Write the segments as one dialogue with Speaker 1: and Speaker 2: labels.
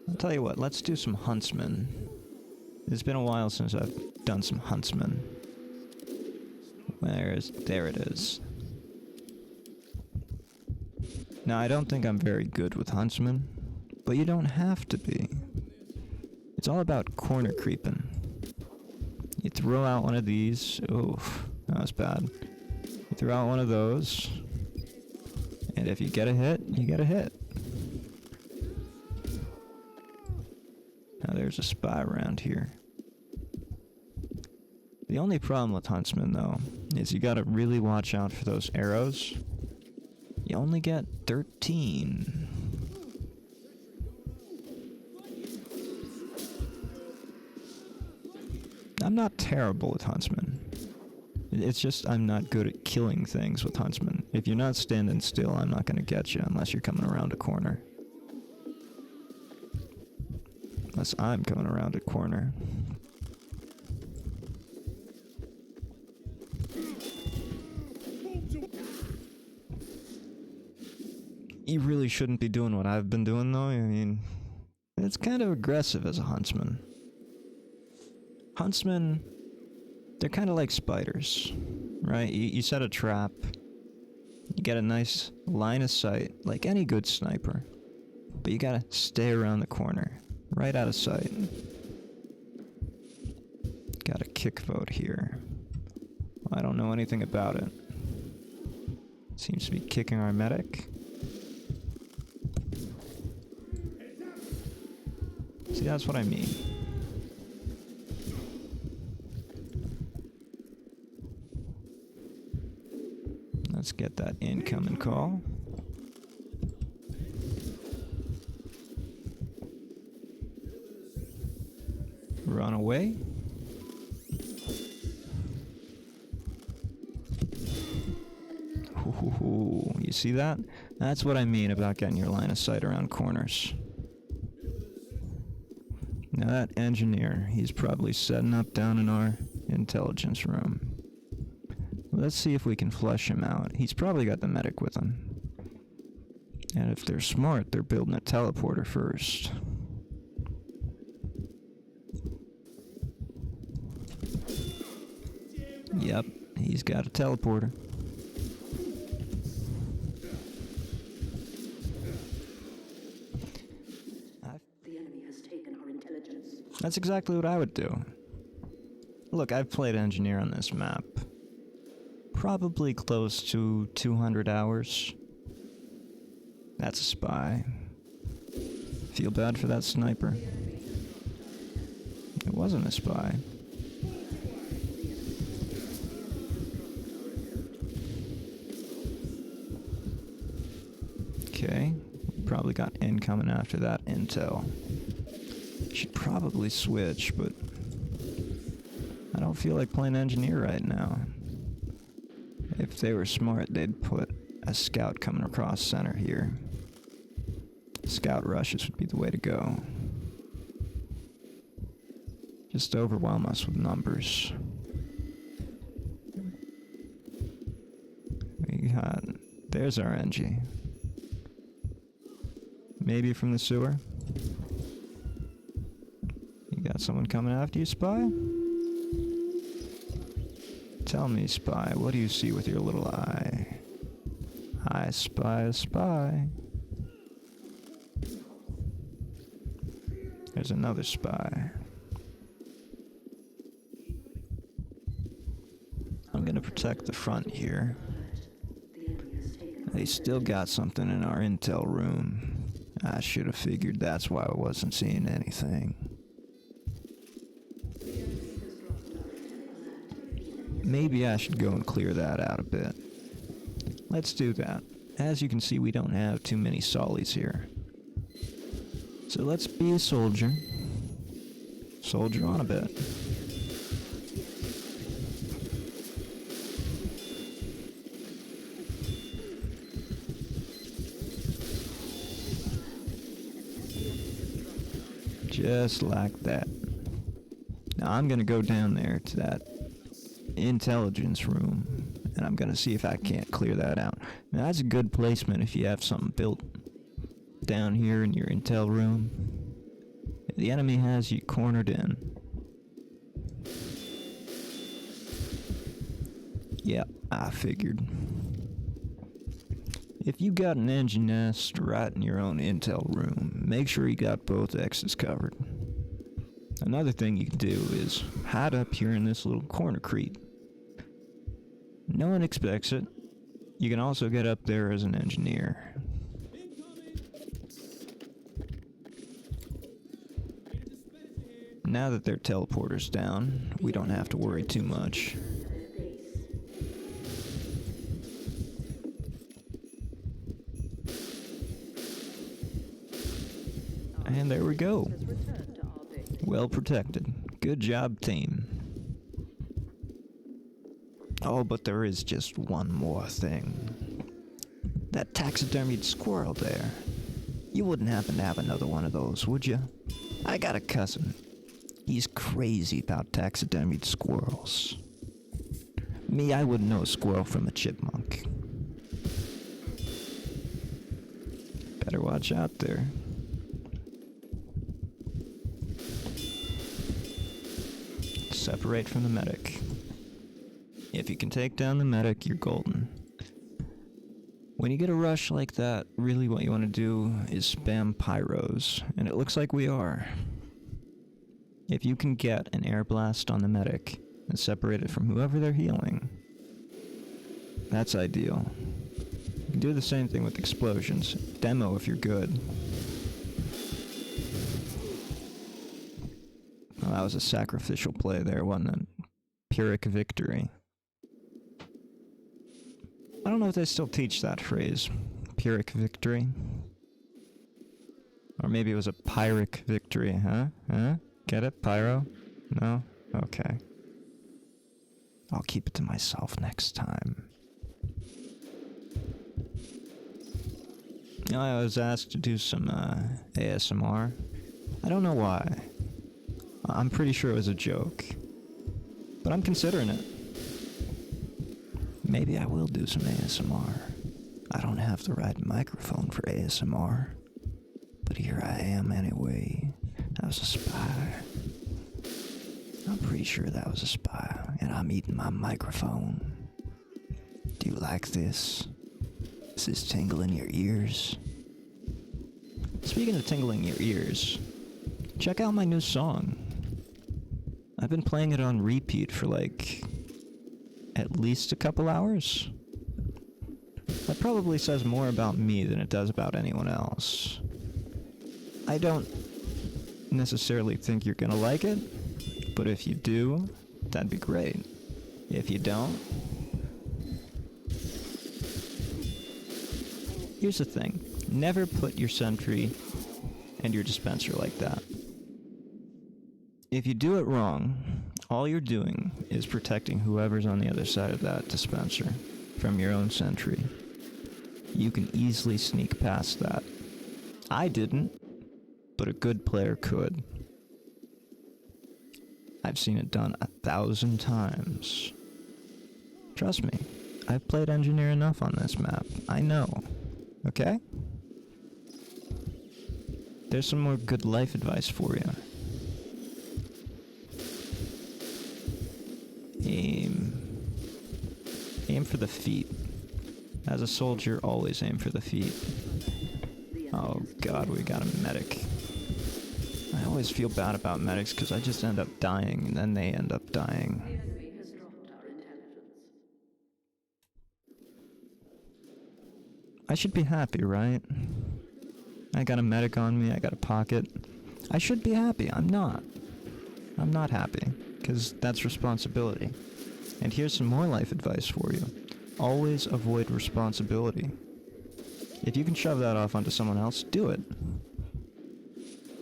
Speaker 1: I'll tell you what, let's do some Huntsman. It's been a while since I've done some Huntsman. There it is. Now, I don't think I'm very good with Huntsman, but you don't have to be. It's all about corner creeping. You throw out one of these. Oof, that was bad. You throw out one of those, and if you get a hit, you get a hit. Now there's a spy around here. The only problem with Huntsman, though, is you gotta really watch out for those arrows. You only get 13. I'm not terrible with Huntsman. It's just I'm not good at killing things with Huntsman. If you're not standing still, I'm not gonna get you unless you're coming around a corner. Unless I'm coming around a corner. You really shouldn't be doing what I've been doing, though. I mean, it's kind of aggressive as a huntsman. Huntsmen, they're kind of like spiders, right? You set a trap, you get a nice line of sight, like any good sniper, but you gotta stay around the corner, right out of sight. Got a kick vote here. I don't know anything about it. Seems to be kicking our medic. See, that's what I mean. Let's get that incoming call. Run away. Ooh, you see that? That's what I mean about getting your line of sight around corners. Now that engineer, he's probably setting up down in our intelligence room. Let's see if we can flush him out. He's probably got the medic with him. And if they're smart, they're building a teleporter first. Yep, he's got a teleporter.
Speaker 2: The enemy has taken our intelligence.
Speaker 1: That's exactly what I would do. Look, I've played engineer on this map. Probably close to 200 hours. That's a spy. Feel bad for that sniper. It wasn't a spy. Okay, probably got incoming after that intel. Should probably switch, but I don't feel like playing engineer right now. If they were smart, they'd put a scout coming across center here. Scout rushes would be the way to go. Just overwhelm us with numbers. We got... There's our NG. Maybe from the sewer. You got someone coming after you, Spy? Tell me, Spy, what do you see with your little eye? I spy a spy. There's another spy. I'm gonna protect the front here. They still got something in our intel room. I should have figured that's why I wasn't seeing anything. Maybe I should go and clear that out a bit. Let's do that. As you can see, we don't have too many sollies here. So let's be a soldier. Soldier on a bit. Just like that. Now I'm gonna go down there to that intelligence room, and I'm gonna see if I can't clear that out. Now that's a good placement if you have something built down here in your intel room. The enemy has you cornered in. Yeah, I figured. If you got an engine nest right in your own intel room, make sure you got both X's covered. Another thing you can do is hide up here in this little corner crete. No one expects it. You can also get up there as an engineer. Now that their teleporter's down, we don't have to worry too much. And there we go. Well protected. Good job, team. Oh, but there is just one more thing. That taxidermied squirrel there. You wouldn't happen to have another one of those, would you? I got a cousin. He's crazy about taxidermied squirrels. Me, I wouldn't know a squirrel from a chipmunk. Better watch out there. Separate from the medic. If you can take down the medic, you're golden. When you get a rush like that, really what you want to do is spam pyros, and it looks like we are. If you can get an air blast on the medic and separate it from whoever they're healing, that's ideal. You can do the same thing with explosions. Demo if you're good. Well, that was a sacrificial play there, wasn't it? Pyrrhic victory. I don't know if they still teach that phrase. Pyrrhic victory. Or maybe it was a Pyrrhic victory, huh? Huh? Get it? Pyro? No? Okay. I'll keep it to myself next time. You know, I was asked to do some ASMR. I don't know why. I'm pretty sure it was a joke. But I'm considering it. Maybe I will do some ASMR. I don't have the right microphone for ASMR. But here I am anyway. That was a spy. I'm pretty sure that was a spy. And I'm eating my microphone. Do you like this? Does this tingle in your ears? Speaking of tingling your ears, check out my new song. I've been playing it on repeat for like at least a couple hours. That probably says more about me than it does about anyone else. I don't necessarily think you're gonna like it, but if you do, that'd be great. If you don't, here's the thing. Never put your sentry and your dispenser like that. If you do it wrong, all you're doing is protecting whoever's on the other side of that dispenser from your own sentry. You can easily sneak past that. I didn't, but a good player could. I've seen it done 1,000 times. Trust me, I've played engineer enough on this map. I know. Okay? There's some more good life advice for you. Aim for the feet. As a soldier, always aim for the feet. Oh god, we got a medic. I always feel bad about medics because I just end up dying and then they end up dying.
Speaker 2: The enemy has dropped our intelligence.
Speaker 1: I should be happy, right? I got a medic on me, I got a pocket. I should be happy. I'm not. I'm not happy, because that's responsibility. And here's some more life advice for you. Always avoid responsibility. If you can shove that off onto someone else, do it.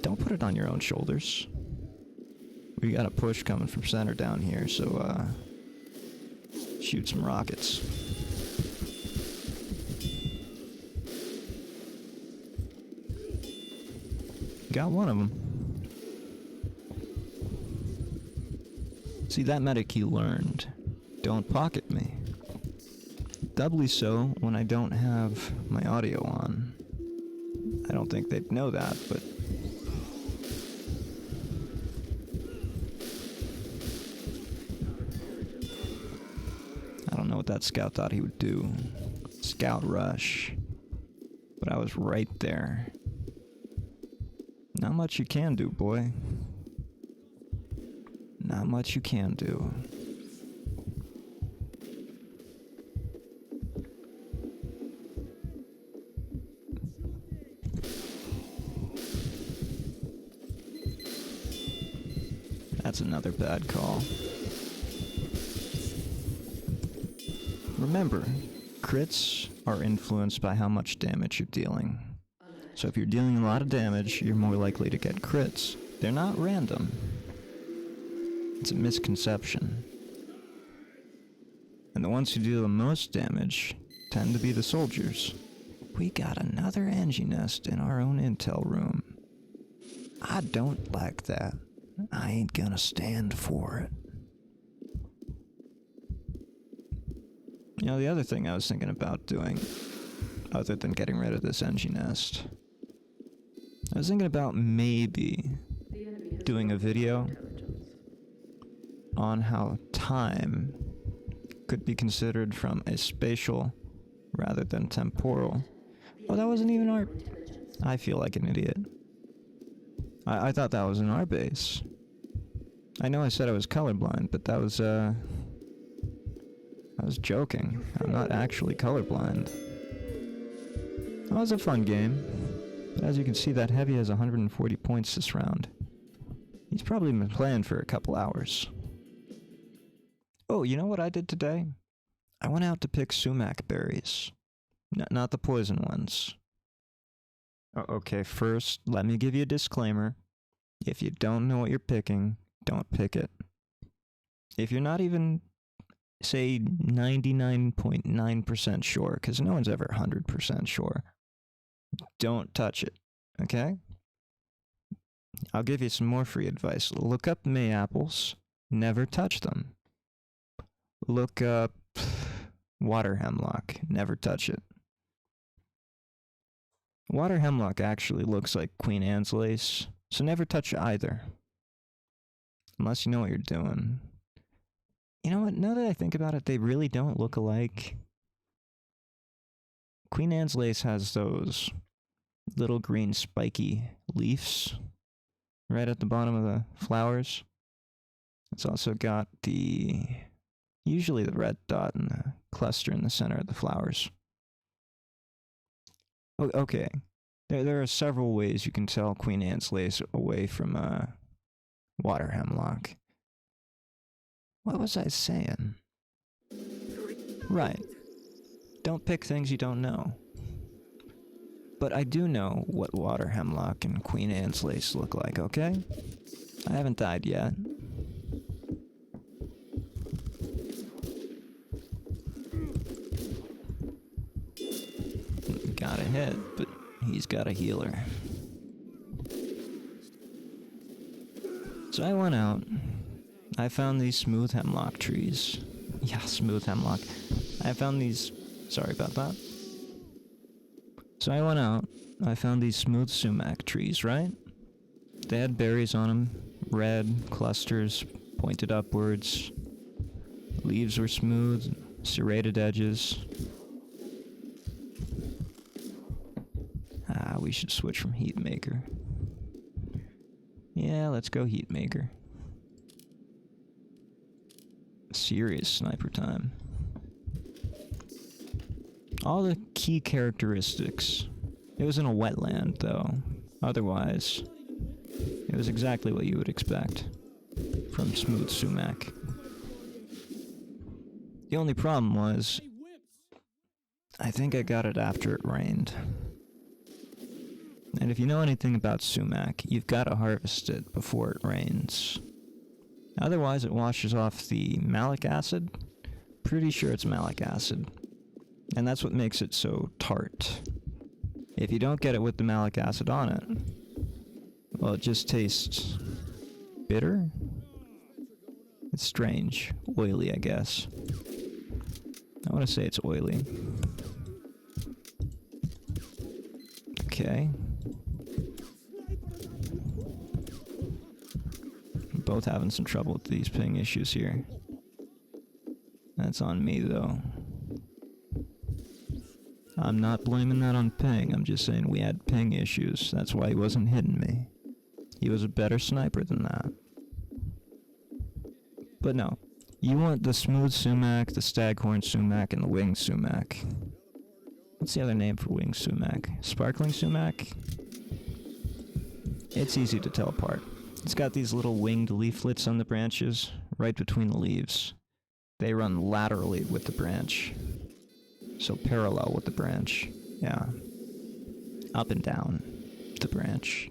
Speaker 1: Don't put it on your own shoulders. We got a push coming from center down here, so, shoot some rockets. Got one of them. See, that medic he learned. Don't pocket me. Doubly so when I don't have my audio on. I don't think they'd know that, but what that scout thought he would do. Scout rush. But I was right there. Not much you can do, boy. Not much you can do. That's another bad call. Remember, crits are influenced by how much damage you're dealing. So if you're dealing a lot of damage, you're more likely to get crits. They're not random. It's a misconception. And the ones who deal the most damage tend to be the soldiers. We got another Angie nest in our own intel room. I don't like that. I ain't gonna stand for it. You know, the other thing I was thinking about doing, other than getting rid of this Angie nest, I was thinking about maybe doing a video on how time could be considered from a spatial rather than temporal. Oh, that wasn't even our... I feel like an idiot. I thought that was in our base. I know I said I was colorblind, but that was, I was joking. I'm not actually colorblind. That was a fun game. But as you can see, that heavy has 140 points this round. He's probably been playing for a couple hours. Oh, you know what I did today? I went out to pick sumac berries. Not the poison ones. Okay, first, let me give you a disclaimer. If you don't know what you're picking, don't pick it. If you're not even, say, 99.9% sure, because no one's ever 100% sure, don't touch it, okay? I'll give you some more free advice. Look up May-apples. Never touch them. Look up water hemlock. Never touch it. Water hemlock actually looks like Queen Anne's lace, so never touch either. Unless you know what you're doing. You know what, now that I think about it, they really don't look alike. Queen Anne's lace has those little green spiky leaves right at the bottom of the flowers. It's also got usually the red dot and the cluster in the center of the flowers. Oh, okay. There are several ways you can tell Queen Anne's lace away from water hemlock. What was I saying? Right. Don't pick things you don't know. But I do know what water hemlock and Queen Anne's lace look like, okay? I haven't died yet. Got a hit, but he's got a healer. So I went out. I found these smooth hemlock trees. Yeah, smooth hemlock. I found these... Sorry about that. So I went out. I found these smooth sumac trees, right? They had berries on them. Red, clusters, pointed upwards. Leaves were smooth, serrated edges. We should switch from heat maker. Yeah, let's go heat maker. Serious sniper time. All the key characteristics. It was in a wetland, though. Otherwise, it was exactly what you would expect from smooth sumac. The only problem was, I think I got it after it rained. And if you know anything about sumac, you've got to harvest it before it rains. Otherwise, it washes off the malic acid. Pretty sure it's malic acid. And that's what makes it so tart. If you don't get it with the malic acid on it, well, it just tastes bitter? It's strange. Oily, I guess. I want to say it's oily. Okay. Both having some trouble with these ping issues here. That's on me, though. I'm not blaming that on Ping. I'm just saying we had Ping issues. That's why he wasn't hitting me. He was a better sniper than that. But no. You want the smooth sumac, the staghorn sumac, and the winged sumac. What's the other name for winged sumac? Sparkling sumac? It's easy to tell apart. It's got these little winged leaflets on the branches, right between the leaves. They run laterally with the branch. So parallel with the branch. Yeah. Up and down the branch.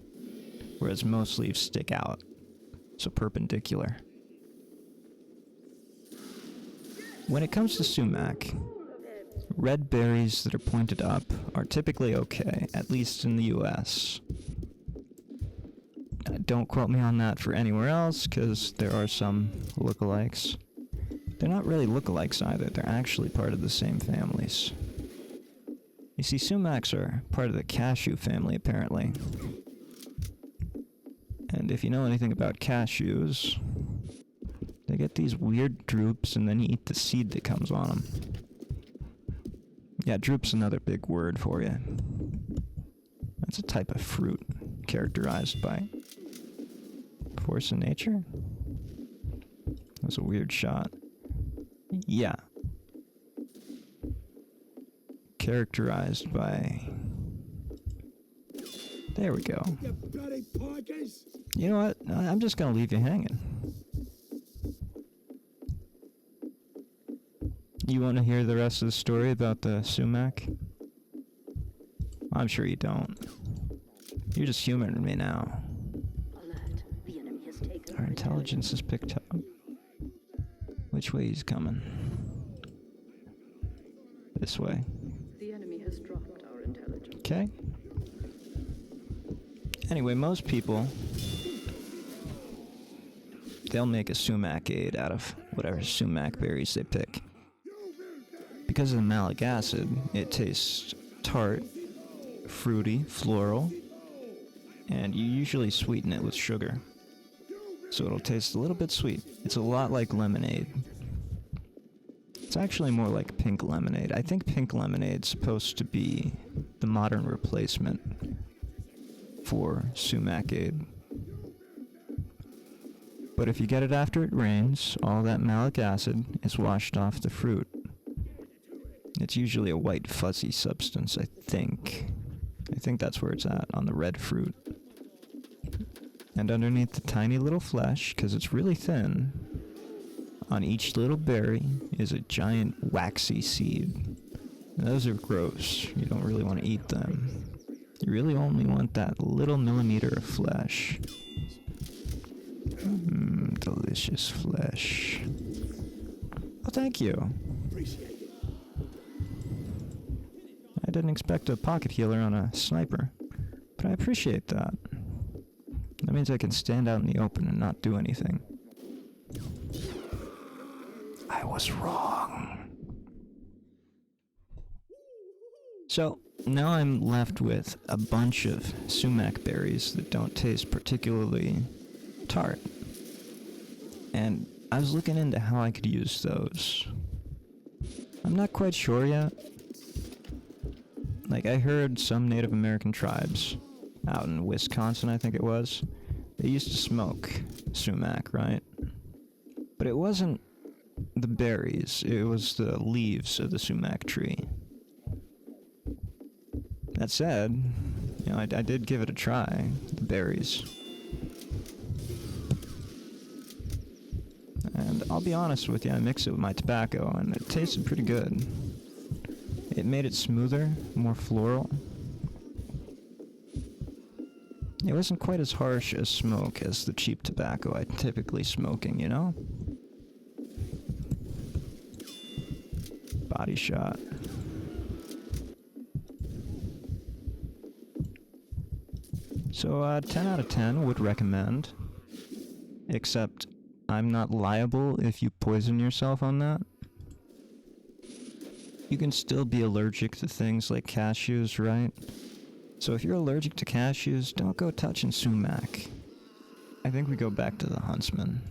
Speaker 1: Whereas most leaves stick out. So perpendicular. When it comes to sumac, red berries that are pointed up are typically okay, at least in the US. Don't quote me on that for anywhere else, because there are some lookalikes. They're not really lookalikes either, they're actually part of the same families. You see, sumacs are part of the cashew family, apparently. And if you know anything about cashews, they get these weird droops, and then you eat the seed that comes on them. Yeah, droop's another big word for you. That's a type of fruit characterized by force of nature? That was a weird shot. Yeah. Characterized by... There we go. You know what? I'm just gonna leave you hanging. You want to hear the rest of the story about the sumac? I'm sure you don't. You're just humoring me now.
Speaker 2: Alert. The enemy has taken
Speaker 1: Our intelligence is picked up. Which way he's coming? This way.
Speaker 2: The enemy has dropped our intelligence.
Speaker 1: Okay. Anyway, most people, they'll make a sumac aid out of whatever sumac berries they pick. Because of the malic acid, it tastes tart, fruity, floral, and you usually sweeten it with sugar. So it'll taste a little bit sweet. It's a lot like lemonade. It's actually more like pink lemonade. I think pink lemonade's supposed to be the modern replacement for sumac aid. But if you get it after it rains, all that malic acid is washed off the fruit. It's usually a white fuzzy substance, I think. I think that's where it's at, on the red fruit. And underneath the tiny little flesh, because it's really thin, on each little berry is a giant waxy seed. And those are gross. You don't really want to eat them. You really only want that little millimeter of flesh. Delicious flesh. Oh, thank you. I didn't expect a pocket healer on a sniper, but I appreciate that. That means I can stand out in the open and not do anything. I was wrong. So, now I'm left with a bunch of sumac berries that don't taste particularly tart. And I was looking into how I could use those. I'm not quite sure yet. Like, I heard some Native American tribes out in Wisconsin, I think it was, they used to smoke sumac, right? But it wasn't the berries, it was the leaves of the sumac tree. That said, you know, I did give it a try, the berries. And I'll be honest with you, I mixed it with my tobacco, and it tasted pretty good. It made it smoother, more floral. It wasn't quite as harsh as smoke as the cheap tobacco I'm typically smoking, you know? Body shot. So, 10 out of 10 would recommend. Except, I'm not liable if you poison yourself on that. You can still be allergic to things like cashews, right? So if you're allergic to cashews, don't go touching sumac. I think we go back to the Huntsman.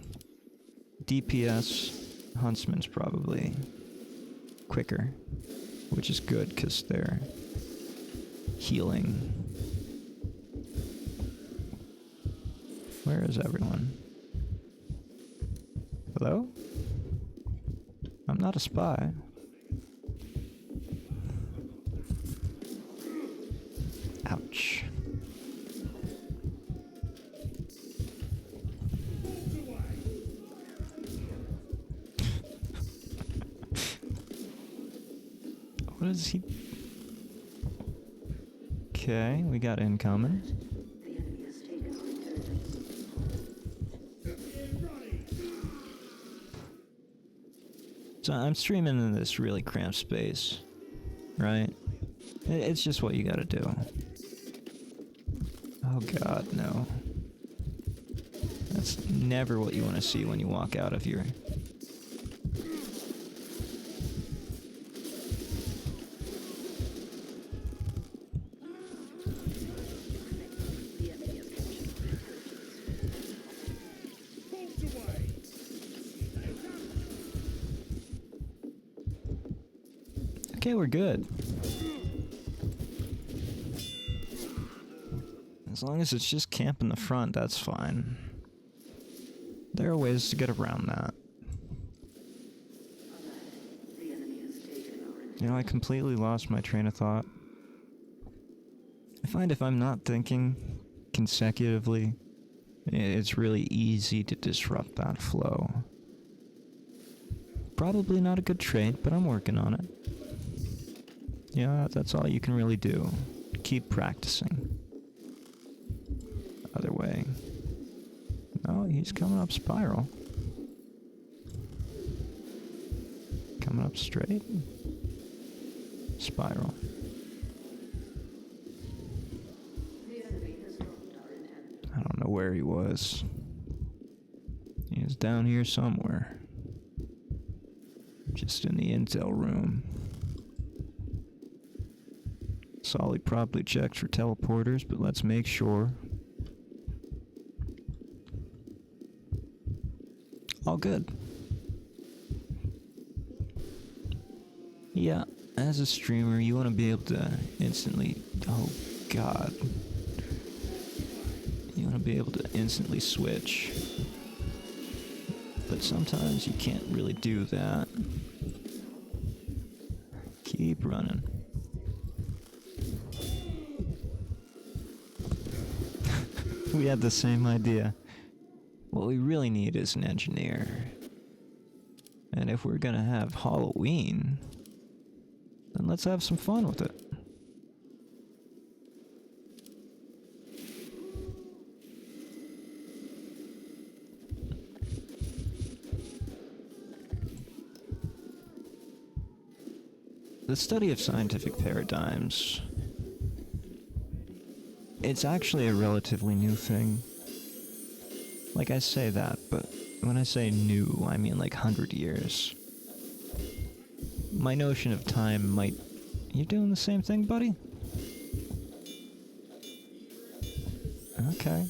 Speaker 1: DPS, Huntsman's probably quicker, which is good because they're healing. Where is everyone? Hello? I'm not a spy. Ouch. What is he? Okay, we got incoming.
Speaker 2: The enemy has taken our intelligence.
Speaker 1: So I'm streaming in this really cramped space, right? It's just what you gotta do. Oh god, no. That's never what you want to see when you walk out of your...
Speaker 2: The enemy has captured our intelligence.
Speaker 1: Okay, we're good. As long as it's just camp in the front, that's fine. There are ways to get around that.
Speaker 2: The enemy has taken our intelligence.
Speaker 1: You know, I completely lost my train of thought. I find if I'm not thinking consecutively, it's really easy to disrupt that flow. Probably not a good trait, but I'm working on it. Yeah, that's all you can really do. Keep practicing. Other way. Oh, he's coming up spiral. Coming up straight. Spiral.
Speaker 2: The enemy has dropped our intelligence.
Speaker 1: I don't know where he was. He was down here somewhere. Just in the intel room. Solly probably checked for teleporters, but let's make sure. All good. Yeah, as a streamer, you want to be able to instantly... Oh, God. You want to be able to instantly switch. But sometimes you can't really do that. Keep running. We had the same idea. What we really need is an engineer. And if we're gonna have Halloween, then let's have some fun with it. The study of scientific paradigms, it's actually a relatively new thing. Like, I say that, but when I say new, I mean like 100 years. My notion of time might... You doing the same thing, buddy? Okay.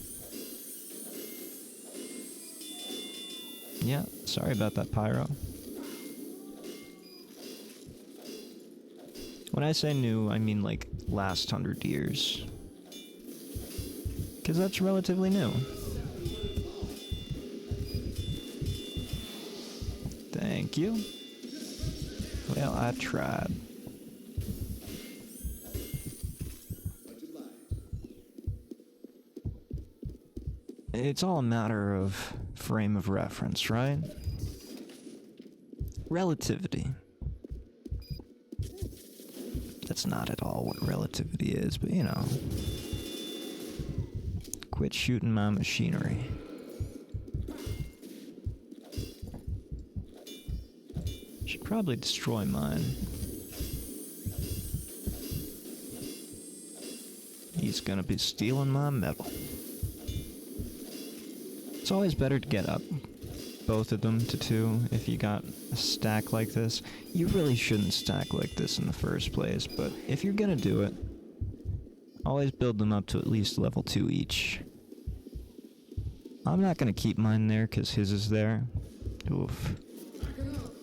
Speaker 1: Yeah, sorry about that, Pyro. When I say new, I mean like last 100 years. 'Cause that's relatively new. Thank you. Well, I tried. It's all a matter of frame of reference, right? Relativity. That's not at all what relativity is, but you know. Quit shooting my machinery. Should probably destroy mine. He's gonna be stealing my metal. It's always better to get up. Both of them to 2 if you got a stack like this. You really shouldn't stack like this in the first place, but if you're gonna do it, always build them up to at least level 2 each. I'm not gonna keep mine there because his is there. Oof.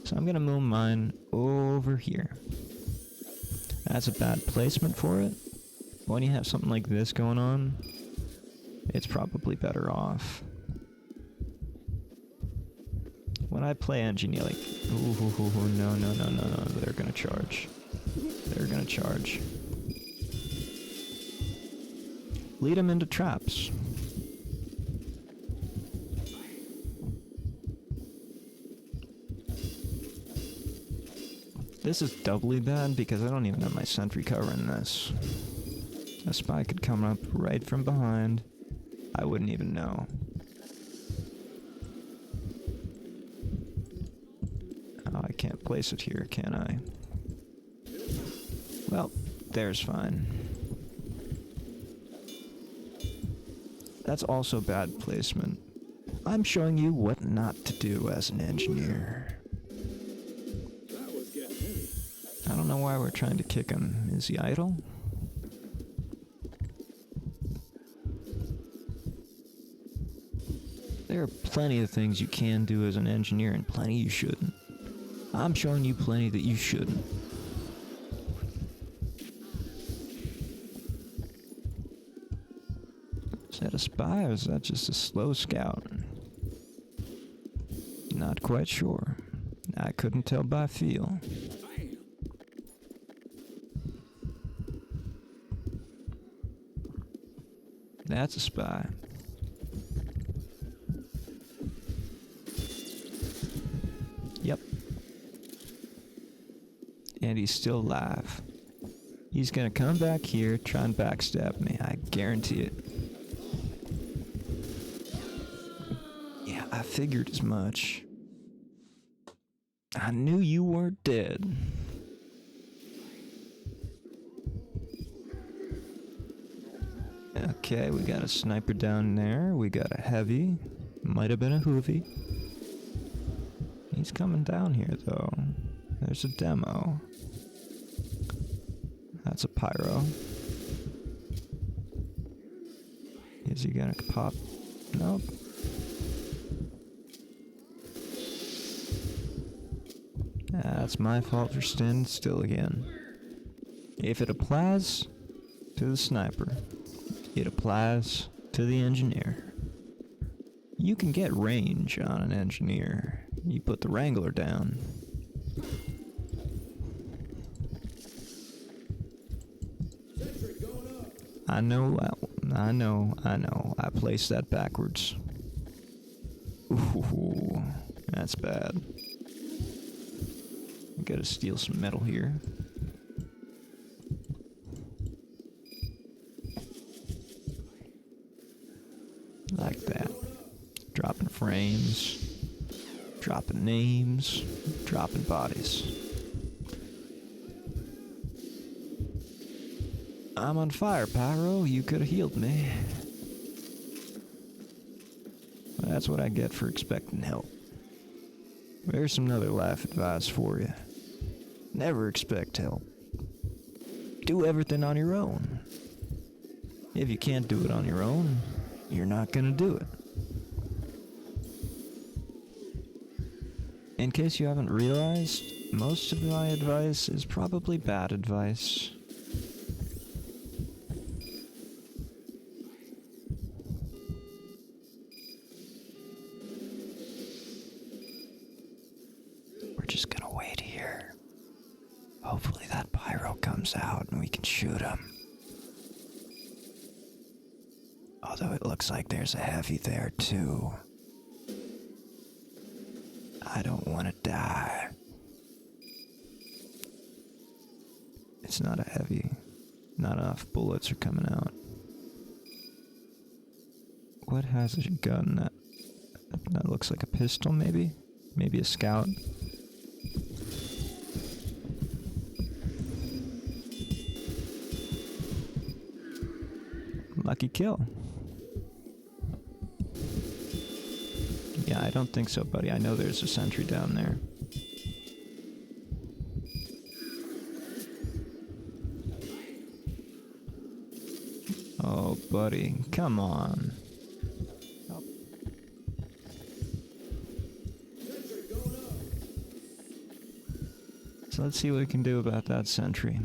Speaker 1: So I'm gonna move mine over here. That's a bad placement for it. When you have something like this going on, it's probably better off. When I play engineer, like, ooh, no, they're gonna charge. They're gonna charge. Lead them into traps. This is doubly bad because I don't even have my sentry covering this. A spy could come up right from behind. I wouldn't even know. Oh, I can't place it here, can I? Well, there's fine. That's also bad placement. I'm showing you what not to do as an engineer. I don't know why we're trying to kick him. Is he idle? There are plenty of things you can do as an engineer and plenty you shouldn't. I'm showing you plenty that you shouldn't. Is that a spy or is that just a slow scout? Not quite sure. I couldn't tell by feel. That's a spy. Yep. And he's still alive. He's gonna come back here, try and backstab me. I guarantee it. Yeah, I figured as much. I knew you weren't dead. Okay, we got a sniper down there. We got a heavy. Might have been a hoovy. He's coming down here, though. There's a demo. That's a pyro. Is he gonna pop? Nope. That's my fault for standing still again. If it applies to the sniper, it applies to the engineer. You can get range on an engineer. You put the Wrangler down. I know. I placed that backwards. Ooh, that's bad. I gotta steal some metal here. Like that. Dropping frames. Dropping names. Dropping bodies. I'm on fire, Pyro. You could have healed me. Well, that's what I get for expecting help. There's some other life advice for you. Never expect help. Do everything on your own. If you can't do it on your own, you're not gonna do it. In case you haven't realized, most of my advice is probably bad advice. We're just gonna wait here. Hopefully that pyro comes out and we can shoot him. Although it looks like there's a heavy there too. I don't want to die. It's not a heavy. Not enough bullets are coming out. What has a gun that... That looks like a pistol, maybe? Maybe a scout? Lucky kill. Yeah, I don't think so, buddy. I know there's a sentry down there. Oh, buddy. Come on. Oh. So let's see what we can do about that sentry.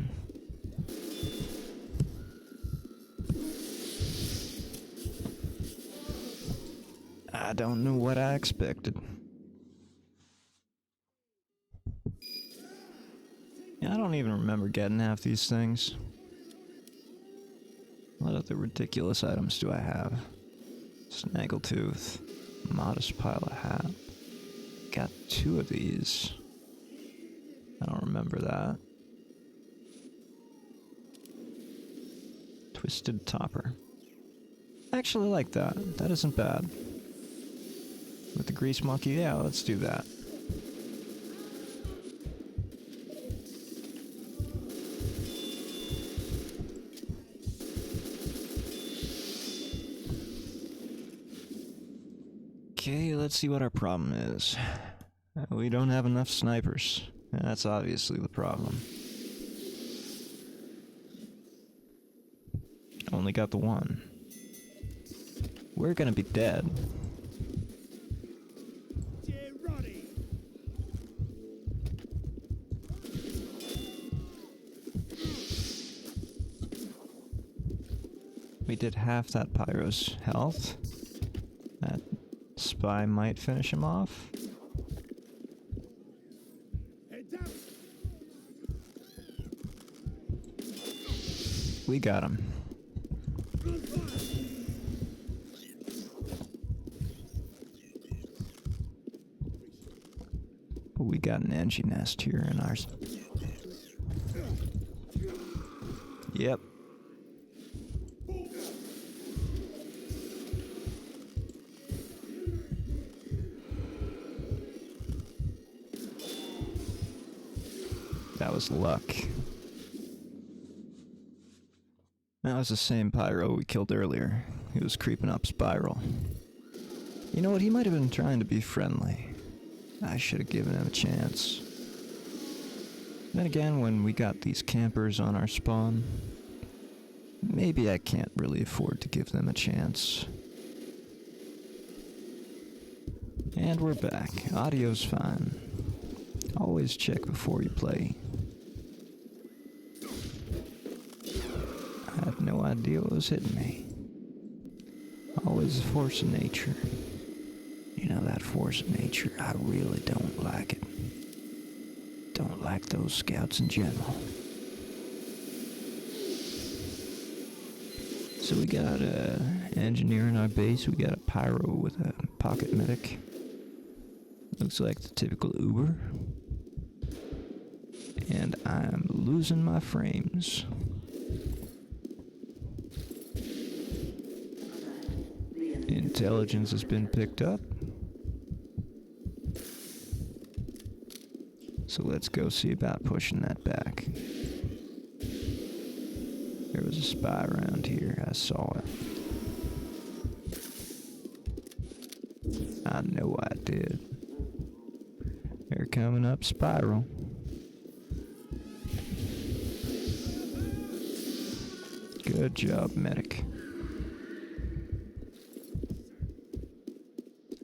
Speaker 1: I don't know what I expected. Yeah, I don't even remember getting half these things. What other ridiculous items do I have? Snaggletooth. Modest pile of hat. Got 2 of these. I don't remember that. Twisted topper. I actually like that. That isn't bad. With the grease monkey, yeah, let's do that. Okay, let's see what our problem is. We don't have enough snipers. That's obviously the problem. Only got the 1. We're gonna be dead. We did half that pyro's health. That spy might finish him off. We got him. But we got an engine nest here in ours. Yep. That was luck. That was the same pyro we killed earlier. He was creeping up Spiral. You know what? He might have been trying to be friendly. I should have given him a chance. Then again, when we got these campers on our spawn, maybe I can't really afford to give them a chance. And we're back. Audio's fine. Always check before you play. I had no idea what was hitting me. Always the force of nature. You know, that force of nature, I really don't like it. Don't like those scouts in general. So we got an engineer in our base. We got a pyro with a pocket medic. Looks like the typical Uber. And I'm losing my frames. Intelligence has been picked up. So let's go see about pushing that back. There was a spy around here. I saw it. I know I did. They're coming up Spiral. Good job, medic.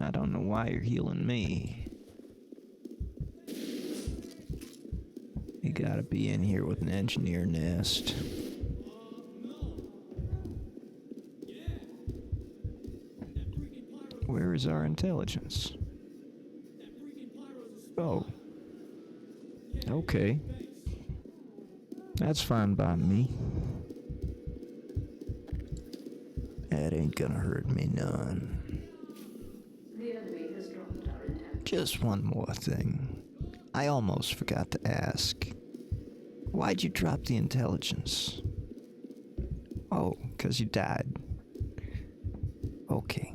Speaker 1: I don't know why you're healing me. You gotta be in here with an engineer nest. Where is our intelligence? Oh. Okay. That's fine by me. That ain't gonna hurt me none.
Speaker 2: The enemy has dropped our intent.
Speaker 1: Just one more thing. I almost forgot to ask. Why'd you drop the intelligence? Oh, 'cause you died. Okay.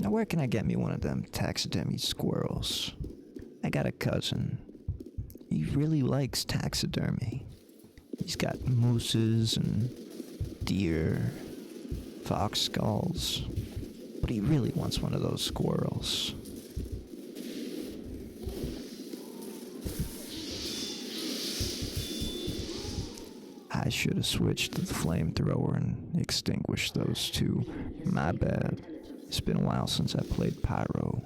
Speaker 1: Now where can I get me one of them taxidermy squirrels? I got a cousin. He really likes taxidermy. He's got mooses and deer, fox skulls, but he really wants one of those squirrels. I should have switched to the flamethrower and extinguished those two. My bad. It's been a while since I played Pyro.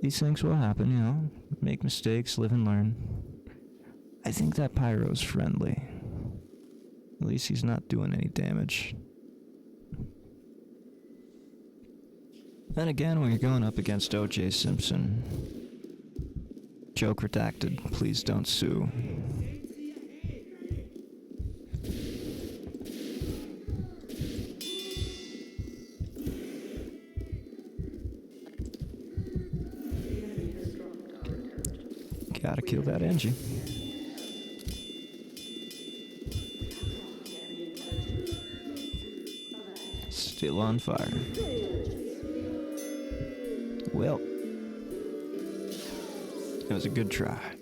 Speaker 1: These things will happen, you know. Make mistakes, live and learn. I think that Pyro's friendly. At least he's not doing any damage. Then again, when you're going up against O.J. Simpson, joke redacted, please don't sue. Gotta kill that engine. Still on fire. Well, it was a good try.